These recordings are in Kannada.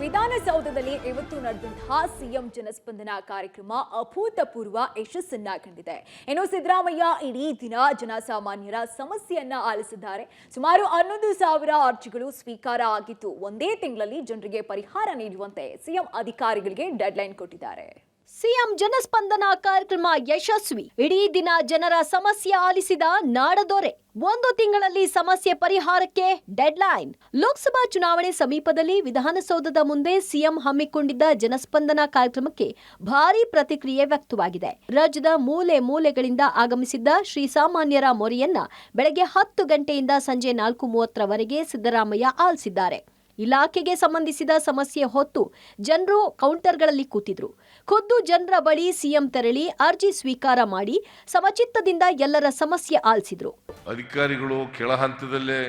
ವಿಧಾನಸೌಧದಲ್ಲಿ ಇವತ್ತು ನಡೆದಂತಹ ಸಿಎಂ ಜನಸ್ಪಂದನ ಕಾರ್ಯಕ್ರಮ ಅಭೂತಪೂರ್ವ ಯಶಸ್ಸನ್ನ ಕಂಡಿದೆ. ಇನ್ನು ಸಿದ್ದರಾಮಯ್ಯ ಇಡೀ ದಿನ ಜನಸಾಮಾನ್ಯರ ಸಮಸ್ಯೆಯನ್ನ ಆಲಿಸಿದ್ದಾರೆ. ಸುಮಾರು 11,000 ಅರ್ಜಿಗಳು ಸ್ವೀಕಾರ ಆಗಿದ್ದು ಒಂದೇ ತಿಂಗಳಲ್ಲಿ ಜನರಿಗೆ ಪರಿಹಾರ ನೀಡುವಂತೆ ಸಿಎಂ ಅಧಿಕಾರಿಗಳಿಗೆ ಡೆಡ್ಲೈನ್ ಕೊಟ್ಟಿದ್ದಾರೆ. ಸಿಎಂ ಜನಸ್ಪಂದನ ಕಾರ್ಯಕ್ರಮ ಯಶಸ್ವಿ. ಇಡೀ ದಿನ ಜನರ ಸಮಸ್ಯೆ ಆಲಿಸಿದ ನಾಡದೊರೆ. ಒಂದು ತಿಂಗಳಲ್ಲಿ ಸಮಸ್ಯೆ ಪರಿಹಾರಕ್ಕೆ ಡೆಡ್ಲೈನ್. ಲೋಕಸಭಾ ಚುನಾವಣೆ ಸಮೀಪದಲ್ಲಿ ವಿಧಾನಸೌಧದ ಮುಂದೆ ಸಿಎಂ ಹಮ್ಮಿಕೊಂಡಿದ್ದ ಜನಸ್ಪಂದನ ಕಾರ್ಯಕ್ರಮಕ್ಕೆ ಭಾರೀ ಪ್ರತಿಕ್ರಿಯೆ ವ್ಯಕ್ತವಾಗಿದೆ. ರಾಜ್ಯದ ಮೂಲೆ ಮೂಲೆಗಳಿಂದ ಆಗಮಿಸಿದ್ದ ಶ್ರೀಸಾಮಾನ್ಯರ ಮೊರೆಯನ್ನ ಬೆಳಗ್ಗೆ 10 ಗಂಟೆಯಿಂದ ಸಂಜೆ 4:30ರವರೆಗೆ ಸಿದ್ದರಾಮಯ್ಯ ಆಲಿಸಿದ್ದಾರೆ. ಇಲಾಖೆಗೆ ಸಂಬಂಧಿಸಿದ ಸಮಸ್ಯೆ ಹೊತ್ತು ಜನರು ಕೌಂಟರ್ಗಳಲ್ಲಿ ಕೂತಿದ್ರು. ಖುದ್ದು ಜನರ ಬಳಿ ಸಿಎಂ ತೆರಳಿ ಅರ್ಜಿ ಸ್ವೀಕಾರ ಮಾಡಿ ಸಮಚಿತ್ತದಿಂದ ಎಲ್ಲರ ಸಮಸ್ಯೆ ಆಲಿಸಿದ್ರು. ಅಧಿಕಾರಿಗಳು ಕೆಳ ಹಂತದಲ್ಲೇ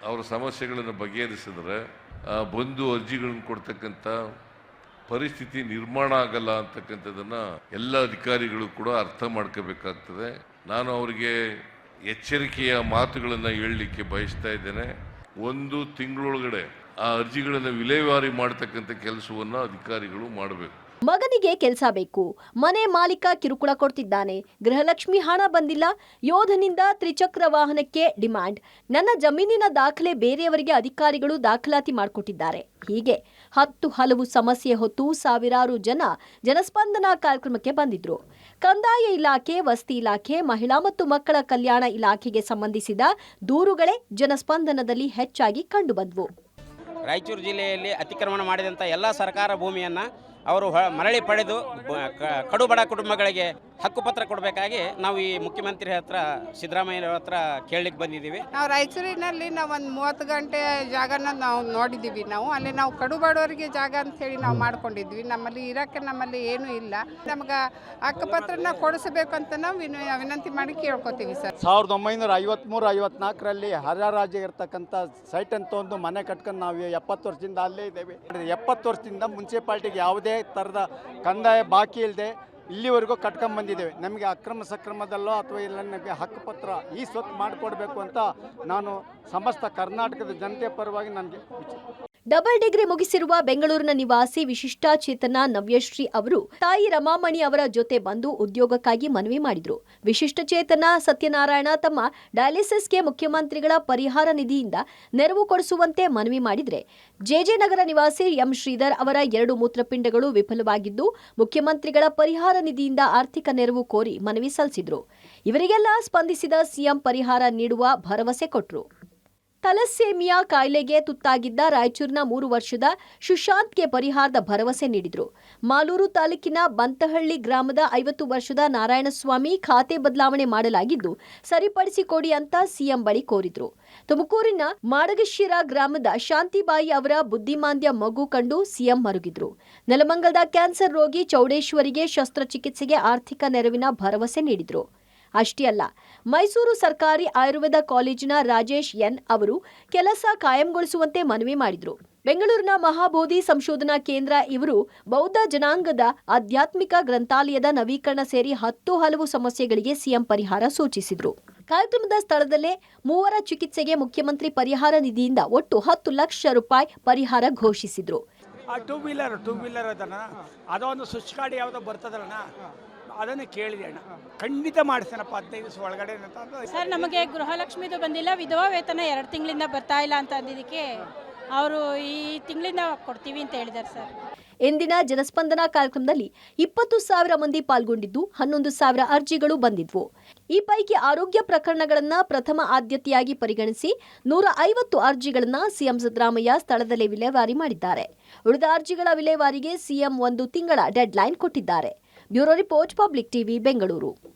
ಅವರ ಸಮಸ್ಯೆಗಳನ್ನು ಬಗೆಹರಿಸಿದ್ರೆ ಬಂದು ಅರ್ಜಿಗಳನ್ನು ಕೊಡ್ತಕ್ಕಂಥ ಪರಿಸ್ಥಿತಿ ನಿರ್ಮಾಣ ಆಗಲ್ಲ ಅಂತಕ್ಕಂಥದ್ದನ್ನ ಎಲ್ಲ ಅಧಿಕಾರಿಗಳು ಕೂಡ ಅರ್ಥ ಮಾಡ್ಕೋಬೇಕಾಗ್ತದೆ. ನಾನು ಅವರಿಗೆ ಎಚ್ಚರಿಕೆಯ ಮಾತುಗಳನ್ನು ಹೇಳಲಿಕ್ಕೆ ಬಯಸ್ತಾ ಇದ್ದೇನೆ. ಒಂದು ತಿಂಗಳೊಳಗಡೆ ಆ ಅರ್ಜಿಗಳನ್ನು ವಿಲೇವಾರಿ ಮಾಡತಕ್ಕಂಥ ಕೆಲಸವನ್ನ ಅಧಿಕಾರಿಗಳು ಮಾಡಬೇಕು. ಮಗನಿಗೆ ಕೆಲಸ ಬೇಕು, ಮನೆ ಮಾಲೀಕ ಕಿರುಕುಳ ಕೊಡ್ತಿದ್ದಾನೆ, ಗೃಹಲಕ್ಷ್ಮಿ ಹಣ ಬಂದಿಲ್ಲ, ಯೋಧನಿಂದ ತ್ರಿಚಕ್ರ ವಾಹನಕ್ಕೆ ಡಿಮ್ಯಾಂಡ್, ನನ್ನ ಜಮೀನಿನ ದಾಖಲೆ ಬೇರೆಯವರಿಗೆ ಅಧಿಕಾರಿಗಳು ದಾಖಲಾತಿ ಮಾಡಿಕೊಟ್ಟಿದ್ದಾರೆ. ಹೀಗೆ ಹಲವು ಸಮಸ್ಯೆ ಹೊತ್ತು ಸಾವಿರಾರು ಜನ ಜನಸ್ಪಂದನ ಕಾರ್ಯಕ್ರಮಕ್ಕೆ ಬಂದಿದ್ರು. ಕಂದಾಯ ಇಲಾಖೆ, ವಸತಿ ಇಲಾಖೆ, ಮಹಿಳಾ ಮತ್ತು ಮಕ್ಕಳ ಕಲ್ಯಾಣ ಇಲಾಖೆಗೆ ಸಂಬಂಧಿಸಿದ ದೂರುಗಳೇ ಜನಸ್ಪಂದನದಲ್ಲಿ ಹೆಚ್ಚಾಗಿ ಕಂಡುಬಂದವು. ರಾಯಚೂರು ಜಿಲ್ಲೆಯಲ್ಲಿ ಅತಿಕ್ರಮಣ ಮಾಡಿದಂಥ ಎಲ್ಲ ಸರ್ಕಾರ ಭೂಮಿಯನ್ನು ಅವರು ಮರಳಿ ಪಡೆದು ಕಡುಬಡ ಕುಟುಂಬಗಳಿಗೆ ಹಕ್ಕುಪತ್ರ ಕೊಡಬೇಕಾಗಿ ನಾವು ಈ ಮುಖ್ಯಮಂತ್ರಿ ಹತ್ರ ಸಿದ್ದರಾಮಯ್ಯ ಹತ್ರ ಕೇಳಲಿಕ್ಕೆ ಬಂದಿದ್ದೀವಿ. ನಾವು ರಾಯಚೂರಿನಲ್ಲಿ ನಾವು ಒಂದು 30 ಗಂಟೆ ಜಾಗನ ನಾವು ನೋಡಿದ್ದೀವಿ. ಅಲ್ಲಿ ನಾವು ಕಡುಬಡವರಿಗೆ ಜಾಗ ಅಂತೇಳಿ ನಾವು ಮಾಡ್ಕೊಂಡಿದ್ವಿ. ನಮ್ಮಲ್ಲಿ ಇರೋಕ್ಕೆ ನಮ್ಮಲ್ಲಿ ಏನೂ ಇಲ್ಲ. ನಮ್ಗೆ ಹಕ್ಕುಪತ್ರನ ಕೊಡಿಸಬೇಕು ಅಂತ ನಾವು ವಿನಂತಿ ಮಾಡಿ ಕೇಳ್ಕೊತೀವಿ ಸರ್. 1953-54ರಲ್ಲಿ ಹರಾರಾಜಿಗೆ ಇರ್ತಕ್ಕಂಥ ಸೈಟ್ ಅಂತ ಒಂದು ಮನೆ ಕಟ್ಕೊಂಡು ನಾವು 70 ವರ್ಷದಿಂದ ಅಲ್ಲೇ ಇದ್ದೇವೆ. 70 ವರ್ಷದಿಂದ ಮುನ್ಸಿಪಾಲ್ಟಿಗೆ ಯಾವುದೇ ಥರದ ಕಂದಾಯ ಬಾಕಿ ಇಲ್ಲದೆ ಇಲ್ಲಿವರೆಗೂ ಕಟ್ಕೊಂಡ್ಬಂದಿದ್ದೇವೆ. ನಮಗೆ ಅಕ್ರಮ ಸಕ್ರಮದಲ್ಲೋ ಅಥವಾ ಇಲ್ಲ ನಮಗೆ ಹಕ್ಕುಪತ್ರ ಈ ಸ್ವತ್ತು ಮಾಡಿಕೊಡ್ಬೇಕು ಅಂತ ನಾನು ಸಮಸ್ತ ಕರ್ನಾಟಕದ ಜನತೆ ಪರವಾಗಿ ನನಗೆ ಡಬಲ್ ಡಿಗ್ರಿ ಮುಗಿಸಿರುವ ಬೆಂಗಳೂರಿನ ನಿವಾಸಿ ವಿಶಿಷ್ಟಚೇತನ ನವ್ಯಶ್ರೀ ಅವರು ತಾಯಿ ರಮಾಮಣಿ ಅವರ ಜೊತೆ ಬಂದು ಉದ್ಯೋಗಕ್ಕಾಗಿ ಮನವಿ ಮಾಡಿದ್ರು. ವಿಶಿಷ್ಟಚೇತನ ಸತ್ಯನಾರಾಯಣ ತಮ್ಮ ಡಯಾಲಿಸಿಸ್ಗೆ ಮುಖ್ಯಮಂತ್ರಿಗಳ ಪರಿಹಾರ ನಿಧಿಯಿಂದ ನೆರವು ಕೊಡಿಸುವಂತೆ ಮನವಿ ಮಾಡಿದ್ರೆ, ಜೆಜೆ ನಗರ ನಿವಾಸಿ ಎಂ ಶ್ರೀಧರ್ ಅವರ 2 ಮೂತ್ರಪಿಂಡಗಳು ವಿಫಲವಾಗಿದ್ದು ಮುಖ್ಯಮಂತ್ರಿಗಳ ಪರಿಹಾರ ನಿಧಿಯಿಂದ ಆರ್ಥಿಕ ನೆರವು ಕೋರಿ ಮನವಿ ಸಲ್ಲಿಸಿದ್ರು. ಇವರಿಗೆಲ್ಲ ಸ್ಪಂದಿಸಿದ ಸಿಎಂ ಪರಿಹಾರ ನೀಡುವ ಭರವಸೆ ಕೊಟ್ಟರು. ಥಲಸ್ಸೇಮಿಯಾ ಕಾಯಿಲೆಗೆ ತುತ್ತಾಗಿದ್ದ ರಾಯಚೂರಿನ 3 ವರ್ಷದ ಸುಶಾಂತ್ಗೆ ಪರಿಹಾರದ ಭರವಸೆ ನೀಡಿದ್ರು. ಮಾಲೂರು ತಾಲೂಕಿನ ಬಂತಹಳ್ಳಿ ಗ್ರಾಮದ 50 ವರ್ಷದ ನಾರಾಯಣಸ್ವಾಮಿ ಖಾತೆ ಬದಲಾವಣೆ ಮಾಡಲಾಗಿದ್ದು ಸರಿಪಡಿಸಿಕೊಡಿ ಅಂತ ಸಿಎಂ ಬಳಿ ಕೋರಿದ್ರು. ತುಮಕೂರಿನ ಮಾಡಗಶಿರ ಗ್ರಾಮದ ಶಾಂತಿಬಾಯಿ ಅವರ ಬುದ್ಧಿಮಾಂದ್ಯ ಮಗು ಕಂಡು ಸಿಎಂ ಮರುಗಿದ್ರು. ನೆಲಮಂಗಲದ ಕ್ಯಾನ್ಸರ್ ರೋಗಿ ಚೌಡೇಶ್ವರಿಗೆ ಶಸ್ತ್ರಚಿಕಿತ್ಸೆಗೆ ಆರ್ಥಿಕ ನೆರವಿನ ಭರವಸೆ ನೀಡಿದ್ರು. ಅಷ್ಟೇ ಅಲ್ಲ, ಮೈಸೂರು ಸರ್ಕಾರಿ ಆಯುರ್ವೇದ ಕಾಲೇಜಿನ ರಾಜೇಶ್ ಎನ್ ಅವರು ಕೆಲಸ ಕಾಯಂಗೊಳಿಸುವಂತೆ ಮನವಿ ಮಾಡಿದ್ರು. ಬೆಂಗಳೂರಿನ ಮಹಾಬೋಧಿ ಸಂಶೋಧನಾ ಕೇಂದ್ರ ಇವರು ಬೌದ್ಧ ಜನಾಂಗದ ಆಧ್ಯಾತ್ಮಿಕ ಗ್ರಂಥಾಲಯದ ನವೀಕರಣ ಸೇರಿ ಹಲವು ಸಮಸ್ಯೆಗಳಿಗೆ ಸಿಎಂ ಪರಿಹಾರ ಸೂಚಿಸಿದ್ರು. ಕಾರ್ಯಕ್ರಮದ ಸ್ಥಳದಲ್ಲೇ 3 ಚಿಕಿತ್ಸೆಗೆ ಮುಖ್ಯಮಂತ್ರಿ ಪರಿಹಾರ ನಿಧಿಯಿಂದ ಒಟ್ಟು 10 ಲಕ್ಷ ರೂಪಾಯಿ ಪರಿಹಾರ ಘೋಷಿಸಿದ್ರು. ಟೂ ವೀಲರ್ ಅದನ್ನ ಅದೊಂದು ಸ್ವಿಚ್ ಕಾರ್ಡ್ ಯಾವುದೋ ಬರ್ತದಲ್ಲ ಅದನ್ನು ಕೇಳಿದೆ ಅಣ್ಣ, ಖಂಡಿತ ಮಾಡಿಸ್ತೇನಪ್ಪ 15 ದಿವಸ ಒಳಗಡೆ ಸರ್. ನಮಗೆ ಗೃಹಲಕ್ಷ್ಮಿದು ಬಂದಿಲ್ಲ, ವಿಧವಾ ವೇತನ 2 ತಿಂಗಳಿಂದ ಬರ್ತಾ ಇಲ್ಲ ಅಂತ ಅಂದಿದ್ದಕ್ಕೆ ಅವರು ಈ ತಿಂಗಳಿಂದ ಕೊಡ್ತೀವಿ ಅಂತ ಹೇಳಿದ್ದಾರೆ ಸರ್. ಇಂದಿನ ಜನಸ್ಪಂದನ ಕಾರ್ಯಕ್ರಮದಲ್ಲಿ 20,000 ಮಂದಿ ಪಾಲ್ಗೊಂಡಿದ್ದು 11,000 ಅರ್ಜಿಗಳು ಬಂದಿದ್ವು. ಈ ಪೈಕಿ ಆರೋಗ್ಯ ಪ್ರಕರಣಗಳನ್ನು ಪ್ರಥಮ ಆದ್ಯತೆಯಾಗಿ ಪರಿಗಣಿಸಿ 150 ಅರ್ಜಿಗಳನ್ನು ಸಿಎಂ ಸಿದ್ದರಾಮಯ್ಯ ಸ್ಥಳದಲ್ಲೇ ವಿಲೇವಾರಿ ಮಾಡಿದ್ದಾರೆ. ಉಳಿದ ಅರ್ಜಿಗಳ ವಿಲೇವಾರಿಗೆ ಸಿಎಂ 1 ತಿಂಗಳ ಡೆಡ್ಲೈನ್ ಕೊಟ್ಟಿದ್ದಾರೆ. Bureau report, public TV, Bengaluru.